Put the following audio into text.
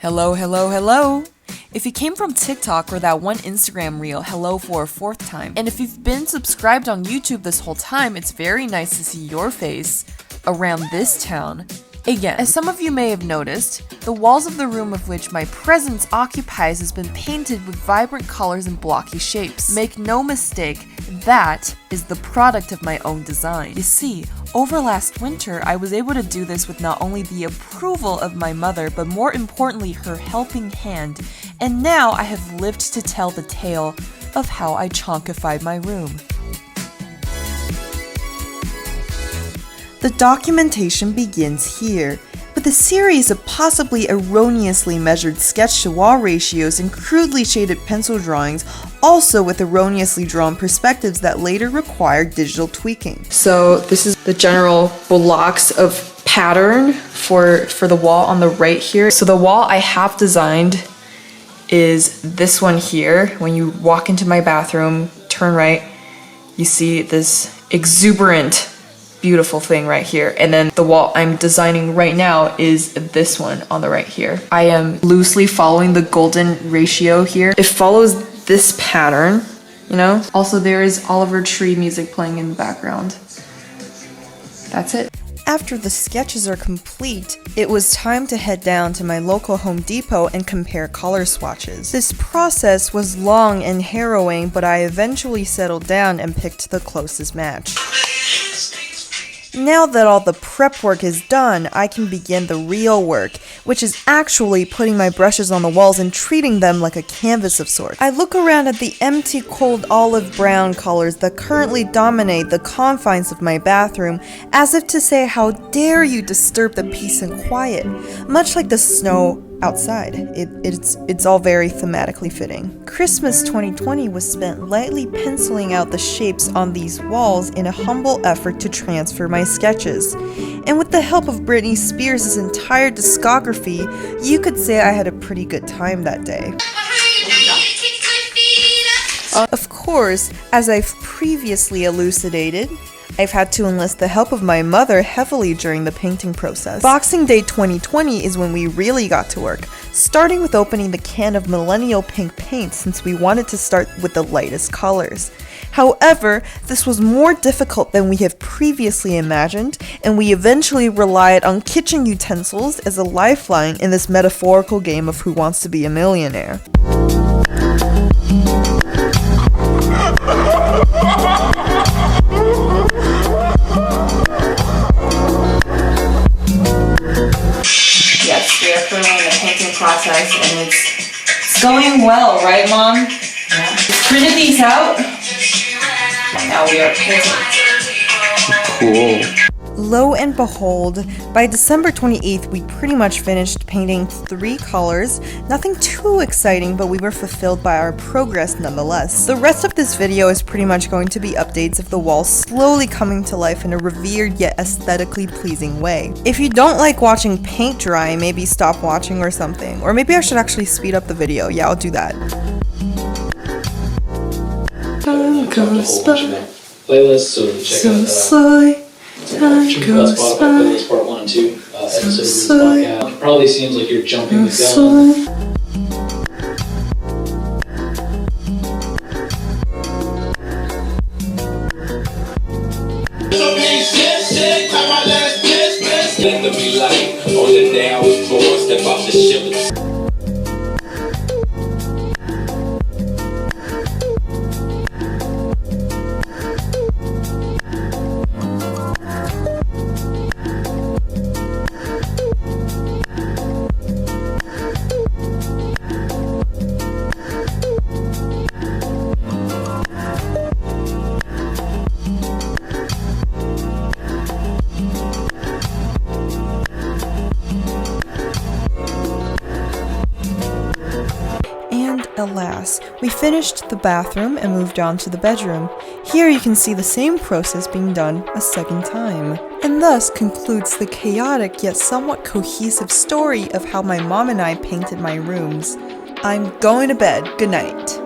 Hello, hello, hello! If you came from TikTok or that one Instagram reel, hello for a fourth time, and if you've been subscribed on YouTube this whole time, it's very nice to see your face around this town. Again, as some of you may have noticed, the walls of the room of which my presence occupies has been painted with vibrant colors and blocky shapes. Make no mistake, that is the product of my own design. You see, over last winter, I was able to do this with not only the approval of my mother, but more importantly, her helping hand, and now I have lived to tell the tale of how I chonkified my room. The documentation begins here, with a series of possibly erroneously measured sketch-to-wall ratios and crudely shaded pencil drawings, also with erroneously drawn perspectives that later required digital tweaking. So this is the general blocks of pattern for the wall on the right here. So the wall I have designed is this one here. When you walk into my bathroom, turn right, you see this exuberant beautiful thing right here, and then the wall I'm designing right now is this one on the right here. I am loosely following the golden ratio here. It follows this pattern, you know? Also, there is Oliver Tree music playing in the background. That's it. After the sketches are complete, it was time to head down to my local Home Depot and compare color swatches. This process was long and harrowing, but I eventually settled down and picked the closest match. Now that all the prep work is done, I can begin the real work, which is actually putting my brushes on the walls and treating them like a canvas of sorts. I look around at the empty, cold olive brown colors that currently dominate the confines of my bathroom, as if to say, how dare you disturb the peace and quiet, much like the snow outside. It's all very thematically fitting. Christmas 2020 was spent lightly penciling out the shapes on these walls in a humble effort to transfer my sketches. And with the help of Britney Spears' entire discography, you could say I had a pretty good time that day. Of course, as I've previously elucidated, I've had to enlist the help of my mother heavily during the painting process. Boxing Day 2020 is when we really got to work, starting with opening the can of Millennial Pink paint since we wanted to start with the lightest colors. However, this was more difficult than we have previously imagined, and we eventually relied on kitchen utensils as a lifeline in this metaphorical game of Who Wants to Be a Millionaire. Yes, we are currently in the painting process, and it's going well, right, Mom? Yeah. Printed these out. Now we are painting. Cool. Lo and behold, by December 28th, we pretty much finished painting 3 colors. Nothing too exciting, but we were fulfilled by our progress nonetheless. The rest of this video is pretty much going to be updates of the walls slowly coming to life in a revered yet aesthetically pleasing way. If you don't like watching paint dry, maybe stop watching or something. Or maybe I should actually speed up the video. Yeah, I'll do that. Time goes by playlist, so check out slowly. Time goes by. Playlist part 1 and 2 episode of this podcast. Probably seems like you're jumping the gun. On the day I was born, step off the ship. Alas, we finished the bathroom and moved on to the bedroom. Here you can see the same process being done a second time. And thus concludes the chaotic yet somewhat cohesive story of how my mom and I painted my rooms. I'm going to bed. Good night.